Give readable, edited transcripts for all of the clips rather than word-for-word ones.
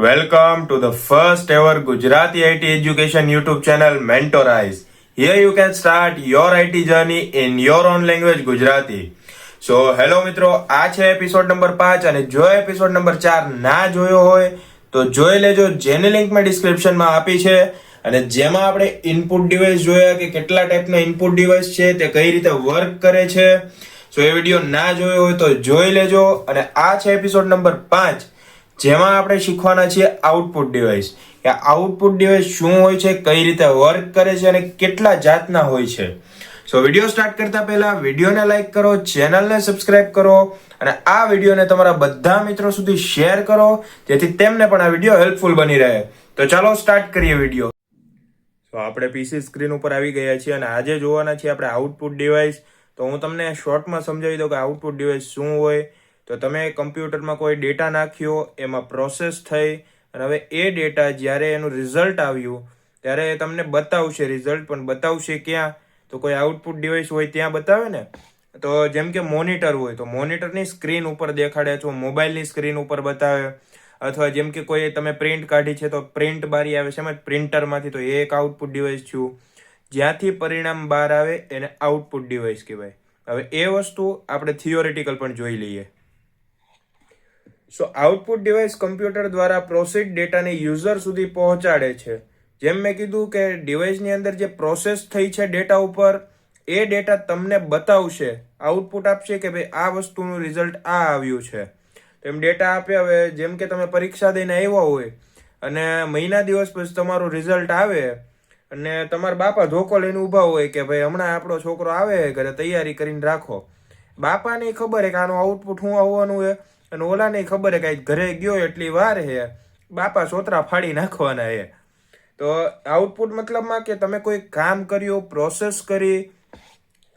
Welcome to the first ever Gujarati IT education YouTube channel Mentorize. Here you can start your IT journey in your own language Gujarati. So hello મિત્રો, આ છે episode number 5 અને જો episode number 4 ના જોયો હોય તો જોઈ લેજો, જેની લિંક મેં ડિસ્ક્રિપ્શનમાં આપી છે અને જેમાં આપણે ઇનપુટ ડિવાઇસ જોયા કે કેટલા ટાઈપના ઇનપુટ ડિવાઇસ છે, તે કઈ રીતે વર્ક કરે છે. સો એ વિડીયો ના જોયો હોય તો જોઈ લેજો. અને આ છે એપિસોડ નંબર 5 જેમાં આપણે શીખવાના છીએ આઉટપુટ ડિવાઇસ. કે આઉટપુટ ડિવાઇસ શું હોય છે, કઈ રીતે વર્ક કરે છે અને કેટલા જાતના હોય છે. સો વિડીયો સ્ટાર્ટ કરતા પહેલા વિડીયોને લાઈક કરો, ચેનલને સબસ્ક્રાઇબ કરો અને આ વિડીયોને તમારા બધા મિત્રો સુધી શેર કરો જેથી તેમને પણ આ વિડીયો હેલ્પફુલ બની રહે. તો ચાલો સ્ટાર્ટ કરીએ વિડીયો. તો આપણે પીસી સ્ક્રીન ઉપર આવી ગયા છીએ અને આજે જોવાના છીએ આપણે આઉટપુટ ડિવાઇસ. તો હું તમને શોર્ટમાં સમજાવી દઉં કે આઉટપુટ ડિવાઇસ શું હોય. તો તમે કમ્પ્યુટરમાં કોઈ ડેટા નાખ્યો, એમાં પ્રોસેસ થઈ અને હવે એ ડેટા જ્યારે એનું રિઝલ્ટ આવ્યું ત્યારે તમને બતાવશે રિઝલ્ટ, પણ બતાવશે ક્યાં? તો કોઈ આઉટપુટ ડિવાઇસ હોય ત્યાં બતાવે ને. તો જેમ કે મોનિટર હોય તો મોનિટરની સ્ક્રીન ઉપર દેખાડે, અથવા મોબાઈલની સ્ક્રીન ઉપર બતાવે, અથવા જેમ કે કોઈ તમે પ્રિન્ટ કાઢી છે તો પ્રિન્ટ બારી આવે છે એમ જ પ્રિન્ટરમાંથી, તો એ એક આઉટપુટ ડિવાઇસ થયું. જ્યાંથી પરિણામ બહાર આવે એને આઉટપુટ ડિવાઇસ કહેવાય. હવે એ વસ્તુ આપણે થિયોરિટિકલ પણ જોઈ લઈએ. સો આઉટપુટ ડિવાઇસ કમ્પ્યુટર દ્વારા પ્રોસેસ ડેટાને યુઝર સુધી પહોંચાડે છે. જેમ મેં કીધું કે ડિવાઇસની અંદર જે પ્રોસેસ થઈ છે ડેટા ઉપર, એ ડેટા તમને બતાવશે, આઉટપુટ આપશે કે ભાઈ આ વસ્તુનું રિઝલ્ટ આ આવ્યું છે. તો એમ ડેટા આપે. હવે જેમ કે તમે પરીક્ષા દઈને આવ્યા હોય અને મહિના દિવસ પછી તમારું રિઝલ્ટ આવે અને તમારા બાપા ધોકો લઈને ઊભા હોય કે ભાઈ હમણાં આપણો છોકરો આવે ઘરે, તૈયારી કરીને રાખો. બાપાને ખબર કે આનું આઉટપુટ શું આવવાનું છે અને ઓલાને ખબર કે ઘરે ગયો એટલી વાર છે, બાપા સોતરા ફાડી નાખવાના છે. તો આઉટપુટ મતલબમાં કે તમે કોઈ કામ કર્યું, પ્રોસેસ કરી,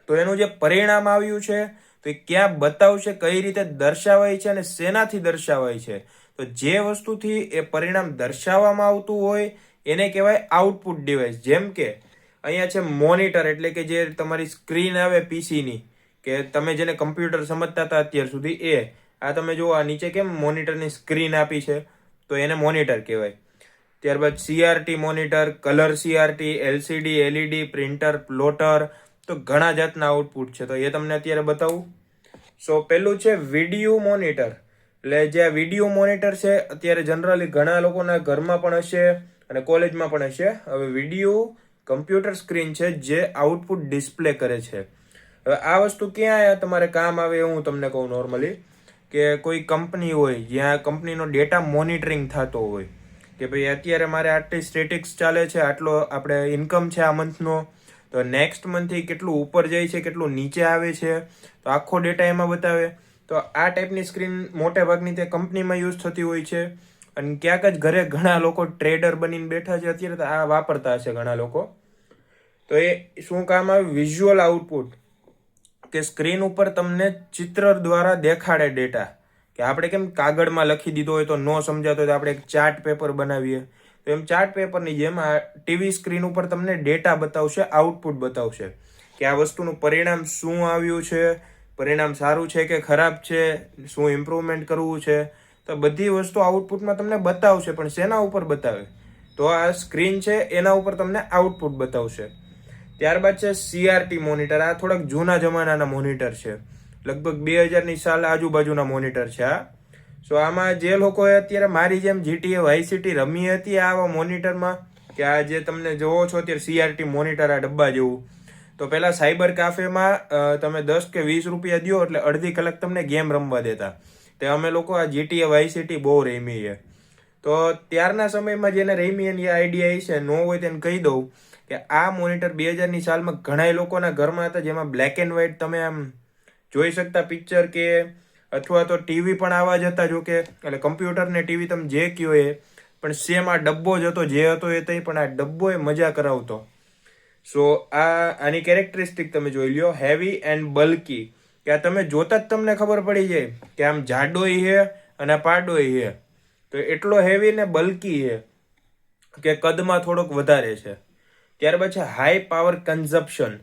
તો એનું જે પરિણામ આવ્યું છે તો એ ક્યાં બતાવશે, કઈ રીતે દર્શાવાય છે અને શેનાથી દર્શાવાય છે. તો જે વસ્તુથી એ પરિણામ દર્શાવવામાં આવતું હોય એને કહેવાય આઉટપુટ ડિવાઇસ. જેમ કે અહીંયા છે મોનિટર, એટલે કે જે તમારી સ્ક્રીન આવે પીસીની, કે તમે જેને કમ્પ્યુટર સમજતા હતા અત્યાર સુધી એ. આ તમે જુઓ, આ નીચે કેમ મોનિટરની સ્ક્રીન આપી છે, તો એને મોનિટર કહેવાય. ત્યારબાદ CRT monitor, colour CRT, LCD, LED, printer, plotter, તો ઘણા જાતના આઉટપુટ છે. તો એ તમને અત્યારે બતાવું. સો પેલું છે વિડીયો મોનિટર. એટલે જે આ વિડીયો મોનિટર છે અત્યારે જનરલી ઘણા લોકોના ઘરમાં પણ હશે અને કોલેજમાં પણ હશે. હવે વિડીયો કમ્પ્યુટર સ્ક્રીન છે જે આઉટપુટ ડિસ્પ્લે કરે છે. હવે આ વસ્તુ ક્યાં તમારે કામ આવે હું તમને કહું. નોર્મલી કે કોઈ કંપની હોય જ્યાં કંપનીનો ડેટા મોનિટરિંગ થતો હોય કે ભાઈ અત્યારે મારે આટલી સ્ટેટિક્સ ચાલે છે, આટલો આપણે ઇન્કમ છે આ મંથનો, તો નેક્સ્ટ મંથથી કેટલું ઉપર જાય છે, કેટલું નીચે આવે છે, તો આખો ડેટા એમાં બતાવે. તો આ ટાઈપની સ્ક્રીન મોટે ભાગની તે કંપનીમાં યુઝ થતી હોય છે. અને ક્યાંક જ ઘરે ઘણા લોકો ટ્રેડર બનીને બેઠા છે અત્યારે, તો આ વાપરતા હશે ઘણા લોકો. તો એ શું કામ આવે? વિઝ્યુઅલ આઉટપુટ, કે સ્ક્રીન ઉપર તમને ચિત્ર દ્વારા દેખાડે ડેટા. કે આપણે કેમ કાગળમાં લખી દીધો હોય તો ન સમજાતો હોય તો આપણે એક ચાર્ટ પેપર બનાવીએ, તો એમ ચાર્ટ પેપરની જેમ આ ટીવી સ્ક્રીન ઉપર તમને ડેટા બતાવશે, આઉટપુટ બતાવશે કે આ વસ્તુનું પરિણામ શું આવ્યું છે, પરિણામ સારું છે કે ખરાબ છે, શું ઇમ્પ્રુવમેન્ટ કરવું છે. તો બધી વસ્તુ આઉટપુટમાં તમને બતાવશે, પણ શેના ઉપર બતાવે? તો આ સ્ક્રીન છે એના ઉપર તમને આઉટપુટ બતાવશે. ત્યારબાદ છે સીઆરટી મોનિટર. આ થોડાક જૂના જમાનાના મોનિટર છે, લગભગ 2000ની સાલ આજુબાજુના મોનિટર છે આ. સો આમાં જે લોકોએ અત્યારે મારી જેમ જીટીએ વાયસીટી રમી હતી આવા મોનિટરમાં, કે આ જે તમને જોવો છો અત્યારે સીઆરટી મોનિટર આ ડબ્બા જેવું, તો પહેલા સાયબર કાફેમાં તમે 10 કે 20 રૂપિયા દો એટલે અડધી કલાક તમને ગેમ રમવા દેતા. તે અમે લોકો આ જીટીએ વાયસીટી બહુ રમી છે. તો ત્યારના સમયમાં જેને રમી એની આઈડિયા છે, ન હોય તેને કહી દઉં કે આ મોનિટર 2000ની સાલમાં ઘણા લોકોના ઘરમાં હતા, જેમાં બ્લેક એન્ડ વ્હાઇટ તમે આમ જોઈ શકતા પિક્ચર, કે અથવા તો ટીવી પણ આવા જ હતા. જો કે એટલે કમ્પ્યુટર ને ટીવી તમે જે કહો એ, પણ સેમ આ ડબ્બો જ હતો, જે હતો એ તઈ, પણ આ ડબ્બો એ મજા કરાવતો. સો આની કેરેક્ટરિસ્ટિક તમે જોઈ લ્યો, હેવી એન્ડ બલ્કી, કે આ તમે જોતા જ તમને ખબર પડી જાય કે આમ જાડોય છે અને પાડોય છે. તો એટલો હેવી ને બલ્કી છે કે કદમાં થોડોક વધારે છે. ત્યારબાદ છે હાઈ પાવર કન્ઝપ્શન.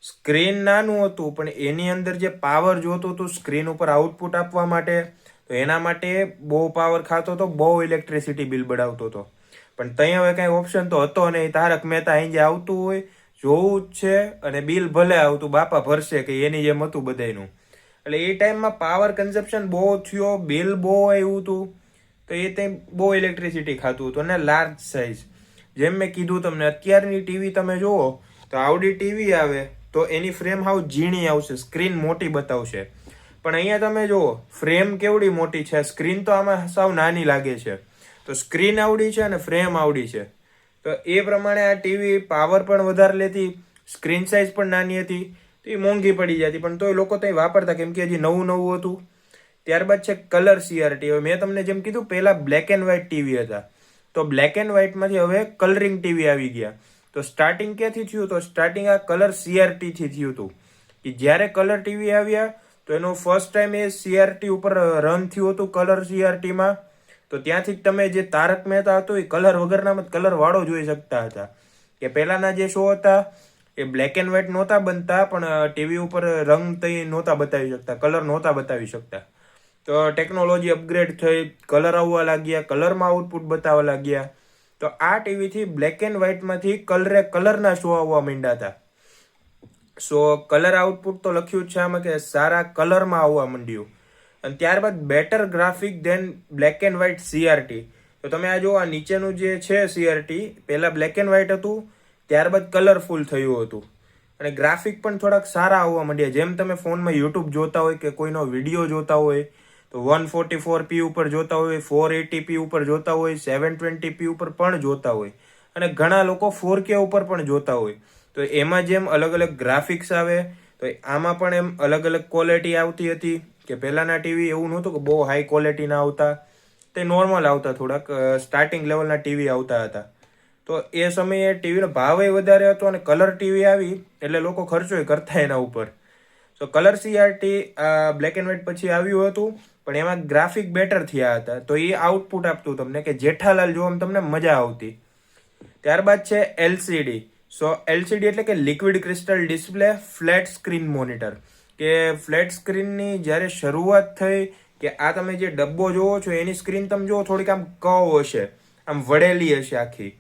સ્ક્રીન નાનું હતું પણ એની અંદર જે પાવર જોતું હતું સ્ક્રીન ઉપર આઉટપુટ આપવા માટે, તો એના માટે બહુ પાવર ખાતો હતો, બહુ ઇલેક્ટ્રિસિટી બિલ બળાવતો હતો. પણ ત્યાં હવે કાંઈ ઓપ્શન તો હતો નહીં. તારક મહેતા અહીં જે આવતું હોય જોવું જ છે, અને બિલ ભલે આવતું બાપા ભરશે કે એની જેમ હતું બધાયનું. એટલે એ ટાઈમમાં પાવર કન્ઝપ્શન બહુ થયો, બિલ બહુ આવ્યું હતું, તો એ ત્યાં બહુ ઇલેક્ટ્રિસિટી ખાતું હતું. અને લાર્જ સાઇઝ, જેમ મેં કીધું તમને, અત્યારની ટીવી તમે જુઓ તો આવડી ટીવી આવે તો એની ફ્રેમ હાવ ઝીણી આવશે, સ્ક્રીન મોટી બતાવશે. પણ અહીંયા તમે જુઓ ફ્રેમ કેવડી મોટી છે, સ્ક્રીન તો આમાં સાવ નાની લાગે છે. તો સ્ક્રીન આવડી છે અને ફ્રેમ આવડી છે, તો એ પ્રમાણે આ ટીવી પાવર પણ વધારે લેતી, સ્ક્રીન સાઇઝ પણ નાની હતી, તો એ મોંઘી પડી જતી. પણ તોય લોકો ત્યાં વાપરતા, કેમ કે હજી નવું નવું હતું. ત્યારબાદ છે કલર CRT. હવે મેં તમને જેમ કીધું પહેલાં બ્લેક એન્ડ વ્હાઇટ ટીવી હતા, તો બ્લેક એન્ડ વ્હાઇટમાંથી હવે કલરિંગ ટીવી આવી ગયા. તો સ્ટાર્ટિંગ ક્યાંથી થયું? તો સ્ટાર્ટિંગ આ કલર CRT થી થયું હતું. કે જ્યારે કલર ટીવી આવ્યા તો એનો ફર્સ્ટ ટાઈમ એ CRT ઉપર રન થયું હતું, કલર CRTમાં. તો ત્યાંથી જ તમે જે તારક મહેતા હતો એ કલર વગરના કલર વાળો જોઈ શકતા હતા. કે પહેલાના જે શો હતા એ બ્લેક એન્ડ વ્હાઇટ નહોતા બનતા, પણ ટીવી ઉપર રંગ તઈ નહોતા બતાવી શકતા, કલર નહોતા બતાવી શકતા. તો ટેકનોલોજી અપગ્રેડ થઈ, કલર આવવા લાગ્યા, કલરમાં આઉટપુટ બતાવવા લાગ્યા. તો આ ટીવીથી બ્લેક એન્ડ વ્હાઇટમાંથી કલરના શો આવવા માંડ્યા હતા. સો કલર આઉટપુટ તો લખ્યું જ છે આમાં કે સારા કલરમાં આવવા માંડ્યું. અને ત્યારબાદ better graphic than black and white CRT. તો તમે આ જો આ નીચેનું જે છે CRT, પહેલાં બ્લેક એન્ડ વ્હાઇટ હતું, ત્યારબાદ કલરફુલ થયું હતું. અને ગ્રાફિક પણ થોડાક સારા આવવા માંડ્યા. જેમ તમે ફોનમાં યુટ્યુબ જોતા હોય કે કોઈનો વિડીયો જોતા હોય તો 144p ઉપર જોતા હોય, 480p ઉપર જોતા હોય, 720p ઉપર પણ જોતા હોય, અને ઘણા લોકો 4K ઉપર પણ જોતા હોય. તો એમાં જેમ અલગ અલગ ગ્રાફિક્સ આવે, તો આમાં પણ એમ અલગ અલગ ક્વોલિટી આવતી હતી. કે પહેલાંના ટીવી એવું નહોતું કે બહુ હાઈ ક્વોલિટીના આવતા, તે નોર્મલ આવતા, થોડાક સ્ટાર્ટિંગ લેવલના ટીવી આવતા હતા. તો એ સમયે ટીવીનો ભાવ વધારે હતો, અને કલર ટીવી આવી એટલે લોકો ખર્ચોય કરતા એના ઉપર. તો colour CRT black and white પછી આવ્યું હતું, પણ એમાં ગ્રાફિક બેટર થયા હતા. તો એ આઉટપુટ આપતું તમને કે જેઠાલાલ જોવામાં તમને મજા આવતી. ત્યારબાદ છે LCD. સો LCD એટલે કે liquid crystal display flat screen monitor. કે ફ્લેટ સ્ક્રીનની જ્યારે શરૂઆત થઈ, કે આ તમે જે ડબ્બો જોવો છો એની સ્ક્રીન તમે જુઓ થોડીક આમ કર્વ હશે, આમ વળેલી હશે આખી.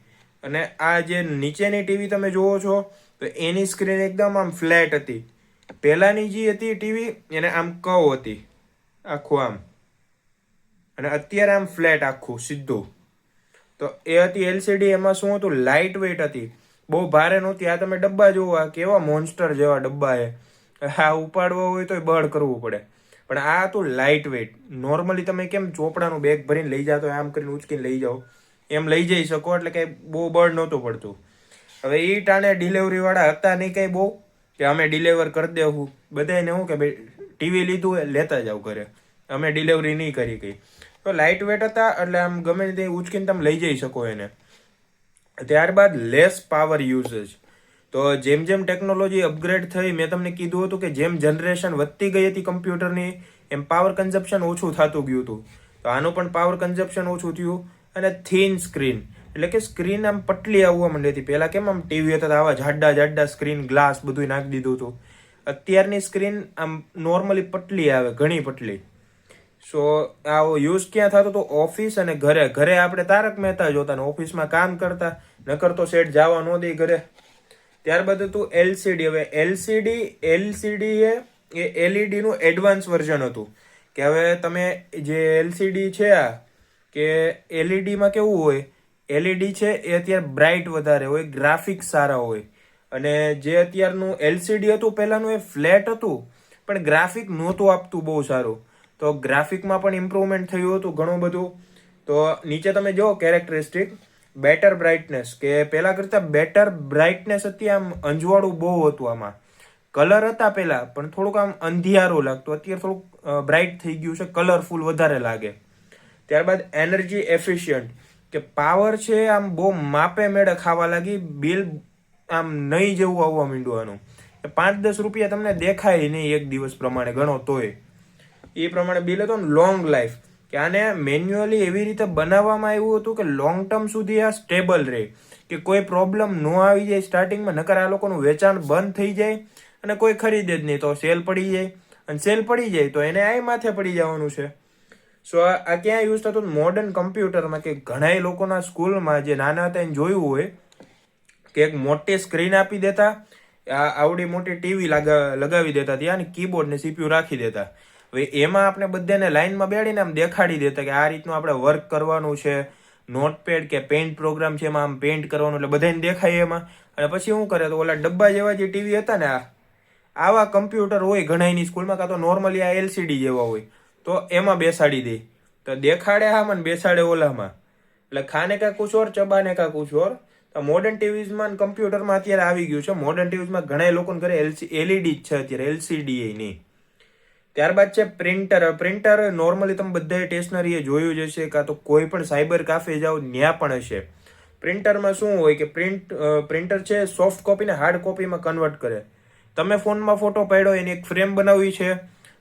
અને આ જે નીચેની ટીવી તમે જુઓ છો તો એની સ્ક્રીન એકદમ આમ ફ્લેટ હતી. પહેલાની જે હતી ટીવી એને આમ કર્વ હતી આખું આમ, અને અત્યારે આમ ફ્લેટ આખું સીધું. તો એ હતી LCD. એમાં શું હતું? લાઇટ વેઇટ હતી, બહુ ભારે નહોતી. આ તમે ડબ્બા જોવા કેવા મોન્સ્ટર જેવા ડબ્બા એ, આ ઉપાડવો હોય તો બળ કરવું પડે. પણ આ હતું લાઇટ વેઇટ. નોર્મલી તમે કેમ ચોપડાનું બેગ ભરીને લઈ જાતો, આમ કરીને ઉચકીને લઈ જાઓ, એમ લઈ જઈ શકો, એટલે કંઈ બહુ બળ નહોતું પડતું. હવે એ ટાણે ડિલિવરીવાળા હતા નહીં કંઈ બહુ, કે અમે ડિલિવર કરી દેવું. બધાને શું કે ભાઈ ટીવી લીધું એ લેતા જાવ ઘરે, અમે ડિલિવરી નહીં કરી કંઈ. તો લાઇટ વેટ હતા એટલે આમ ગમે તે ઉચકીને તમે લઈ જઈ શકો એને. ત્યારબાદ લેસ પાવર યુઝેજ. તો જેમ જેમ ટેકનોલોજી અપગ્રેડ થઈ, મેં તમને કીધું હતું કે જેમ જનરેશન વધતી ગઈ હતી કમ્પ્યુટરની, એમ પાવર કન્ઝપ્શન ઓછું થતું ગયું હતું. તો આનું પણ પાવર કન્ઝપ્શન ઓછું થયું. અને થીન સ્ક્રીન એટલે કે સ્ક્રીન આમ પટલી આવવા માંડી હતી. પહેલાં કેમ આમ ટીવી હતા આવા જાડા જાડા સ્ક્રીન, ગ્લાસ બધું નાખી દીધું હતું. અત્યારની સ્ક્રીન આમ નોર્મલી પટલી આવે, ઘણી પટલી. સો આવો યુઝ ક્યાં થતો તો ઓફિસ અને ઘરે. ઘરે આપણે તારક મહેતા જોતા ને ઓફિસમાં કામ કરતા, નકર તો સેટ જવા ન દે ઘરે. ત્યારબાદ હતું LCD. હવે LCD એ LED નું એડવાન્સ વર્ઝન હતું. કે હવે તમે જે LCD છે આ, કે LED માં કેવું હોય, LED છે એ અત્યારે બ્રાઇટ વધારે હોય, ગ્રાફિક્સ સારા હોય. અને જે અત્યારનું LCD હતું પહેલાનું એ ફ્લેટ હતું, પણ ગ્રાફિક નહોતું આપતું બહુ સારું. તો ગ્રાફિકમાં પણ ઇમ્પ્રુવમેન્ટ થયું હતું ઘણું બધું. તો નીચે તમે જો કેરેક્ટરિસ્ટિક, બેટર બ્રાઇટનેસ, કે પહેલા કરતા બેટર બ્રાઇટનેસ હતી. આમ અંજવાળું બહુ હતું આમાં. કલર હતા પહેલા પણ થોડુંક આમ અંધિયારું લાગતું, અત્યારે થોડુંક બ્રાઇટ થઈ ગયું છે, કલરફુલ વધારે લાગે. ત્યારબાદ એનર્જી એફિશિયન્ટ, કે પાવર છે આમ બહુ માપે મેળે ખાવા લાગી, બિલ આમ નહીં જેવું આવવા માંડ્યું આનું. 5-10 રૂપિયા તમને દેખાય નહીં એક દિવસ પ્રમાણે ગણો તોય, એ પ્રમાણે બિલ હતો. લોંગ લાઈફ, કે આને મેન્યુઅલી એવી રીતે બનાવવામાં આવ્યું હતું કે લોંગ ટર્મ સુધી આ સ્ટેબલ રહે, કે કોઈ પ્રોબ્લેમ ન આવી જાય સ્ટાર્ટિંગમાં. નકર આ લોકોનું વેચાણ બંધ થઈ જાય અને કોઈ ખરીદે જ નહીં, તો સેલ પડી જાય, અને સેલ પડી જાય તો એને આ માથે પડી જવાનું છે. સો આ ક્યાં યુઝ થતું મોડર્ન કમ્પ્યુટરમાં, કે ઘણા લોકોના સ્કૂલમાં જે નાના હતા એને જોયું હોય કે એક મોટી સ્ક્રીન આપી દેતા, આવડી મોટી ટીવી લગાવી દેતા ત્યાં, ને કીબોર્ડ ને સીપીયુ રાખી દેતા. હવે એમાં આપણે બધાને લાઈનમાં બેડીને આમ દેખાડી દેતા કે આ રીતનું આપણે વર્ક કરવાનું છે, નોટપેડ કે પેન્ટ પ્રોગ્રામ છે એમાં આમ પેન્ટ કરવાનું, એટલે બધાને દેખાય એમાં. અને પછી શું કરે તો ઓલા ડબ્બા જેવા જે ટીવી હતા ને, આવા કમ્પ્યુટર હોય ઘણાની સ્કૂલમાં, કાં તો નોર્મલી આ LCD જેવા હોય, તો એમાં બેસાડી દે. તો દેખાડે આમાં ને બેસાડે ઓલામાં, એટલે ખાને કા કુછ ઓર ચબાને કા કુછ ઓર. તો મોડર્ન ટીવીઝમાં કમ્પ્યુટરમાં અત્યારે આવી ગયું છે. મોડર્ન ટીવીઝમાં ઘણા લોકોને ઘરે LED જ છે અત્યારે, LCD નહીં. ત્યારબાદ છે પ્રિન્ટર. પ્રિન્ટર નોર્મલી તમે બધાએ સ્ટેશનરીએ જોયું જ હશે, કાં તો કોઈ પણ સાયબર કાફે જાઓ ત્યાં પણ હશે. પ્રિન્ટરમાં શું હોય કે પ્રિન્ટર છે સોફ્ટ કોપીને હાર્ડ કોપીમાં કન્વર્ટ કરે. તમે ફોનમાં ફોટો પાડ્યો, એની એક ફ્રેમ બનાવી છે,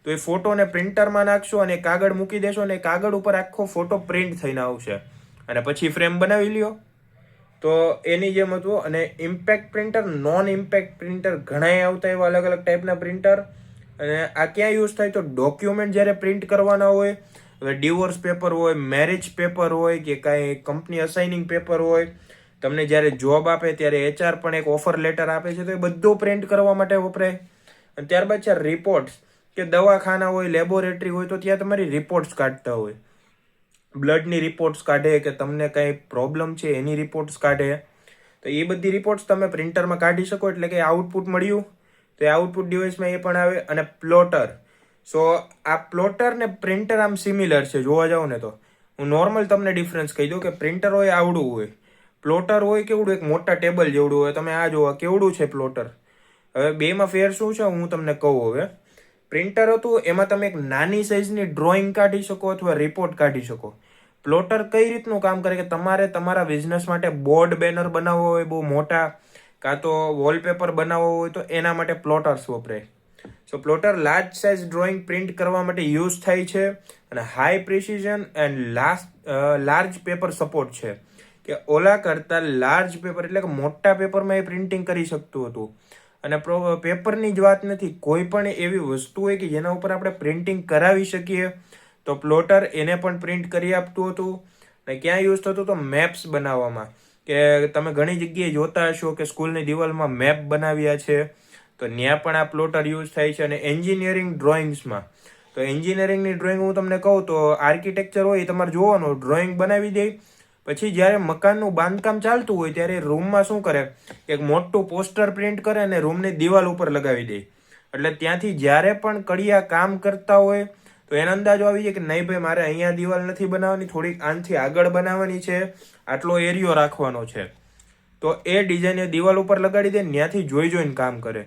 તો એ ફોટોને પ્રિન્ટરમાં નાખશો અને કાગળ મૂકી દેશો, અને કાગળ ઉપર આખો ફોટો પ્રિન્ટ થઈને આવશે, અને પછી ફ્રેમ બનાવી લ્યો. તો એની જેમ હતું. અને impact printer, non impact printer, ઘણા આવતા એવા અલગ અલગ ટાઈપના પ્રિન્ટર. અને આ ક્યાં યુઝ થાય તો ડોક્યુમેન્ટ જ્યારે પ્રિન્ટ કરવાના હોય, હવે ડિવોર્સ પેપર હોય, મેરેજ પેપર હોય, કે કાંઈ કંપની અસાઇનિંગ પેપર હોય, તમને જ્યારે જોબ આપે ત્યારે HR પણ એક ઓફર લેટર આપે છે, તો એ બધું પ્રિન્ટ કરવા માટે વપરાય. અને ત્યારબાદ છે રિપોર્ટ્સ, કે દવાખાના હોય, લેબોરેટરી હોય, તો ત્યાં તમારી રિપોર્ટ્સ કાઢતા હોય. બ્લડની રિપોર્ટ્સ કાઢે, કે તમને કંઈ પ્રોબ્લેમ છે એની રિપોર્ટ્સ કાઢે. તો એ બધી રિપોર્ટ્સ તમે પ્રિન્ટરમાં કાઢી શકો, એટલે કે આઉટપુટ મળ્યું તો એ આઉટપુટ ડિવાઇસમાં એ પણ આવે. અને પ્લોટર. સો આ પ્લોટર ને પ્રિન્ટર આમ સિમિલર છે જોવા જાવ ને તો. હું નોર્મલ તમને ડિફરન્સ કહી દઉં કે પ્રિન્ટર હોય આવડું હોય, પ્લોટર હોય કેવડું, એક મોટા ટેબલ જેવડું હોય. તમે આ જોવા કેવડું છે પ્લોટર. હવે બેમાં ફેર શું છે હું તમને કહું. હવે પ્રિન્ટર હતું એમાં તમે એક નાની સાઇઝની ડ્રોઈંગ કાઢી શકો અથવા રિપોર્ટ કાઢી શકો. પ્લોટર કઈ રીતનું કામ કરે કે તમારે તમારા બિઝનેસ માટે બોર્ડ બેનર બનાવવો હોય બહુ મોટા, કાં તો વોલપેપર બનાવવો હોય, તો એના માટે પ્લોટર્સ વપરાય. સો પ્લોટર લાર્જ સાઇઝ ડ્રોઈંગ પ્રિન્ટ કરવા માટે યુઝ થાય છે. અને high precision and large paper support છે, કે ઓલા કરતા લાર્જ પેપર એટલે કે મોટા પેપરમાં એ પ્રિન્ટિંગ કરી શકતું હતું. અને પેપરની જ વાત નથી, કોઈ પણ એવી વસ્તુ હોય કે જેના ઉપર આપણે પ્રિન્ટિંગ કરાવી શકીએ, તો પ્લોટર એને પણ પ્રિન્ટ કરી આપતું હતું. અને ક્યાં યુઝ થતું તો મેપ્સ બનાવવામાં, કે તમે ઘણી જગ્યાએ જોતા હશો કે સ્કૂલની દિવાલમાં મેપ બનાવ્યા છે, તો ત્યાં પણ આ પ્લોટર યુઝ થાય છે. અને એન્જિનિયરિંગ ડ્રોઈંગ્સમાં, તો એન્જિનિયરિંગની ડ્રોઈંગ હું તમને કહું તો આર્કિટેક્ચર હોય એ તમારે જોવાનું, ડ્રોઈંગ બનાવી દે, પછી જ્યારે મકાનનું બાંધકામ ચાલતું હોય ત્યારે રૂમમાં શું કરે, એક મોટું પોસ્ટર પ્રિન્ટ કરે અને રૂમની દિવાલ ઉપર લગાવી દે. એટલે ત્યાંથી જ્યારે પણ કડિયા કામ કરતા હોય તો એનો અંદાજો આવી જાય કે નહીં ભાઈ મારે અહીંયા દિવાલ નથી બનાવવાની, થોડીક આનથી આગળ બનાવવાની છે, આટલો એરિયો રાખવાનો છે. તો એ ડિઝાઇન એ દિવાલ ઉપર લગાડી દે, ત્યાંથી જોઈને કામ કરે.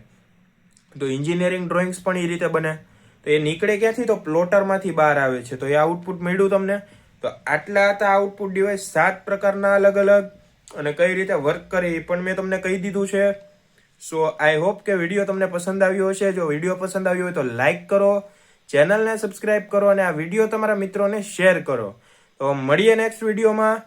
તો એન્જિનિયરિંગ ડ્રોઈંગ્સ પણ એ રીતે બને. તો એ નીકળે ક્યાંથી તો પ્લોટરમાંથી બહાર આવે છે. તો એ આઉટપુટ મળ્યું તમને. તો આટલા હતા આઉટપુટ ડિવાઇસ, 7 પ્રકારના અલગ અલગ, અને કઈ રીતે વર્ક કરે એ પણ મેં તમને કહી દીધું છે. સો આઈ હોપ કે વિડીયો તમને પસંદ આવ્યો હશે. જો વિડીયો પસંદ આવ્યો હોય તો લાઈક કરો, ચેનલને સબસ્ક્રાઇબ કરો, અને આ વિડીયો તમારા મિત્રોને શેર કરો. તો મળીએ નેક્સ્ટ વિડીયોમાં.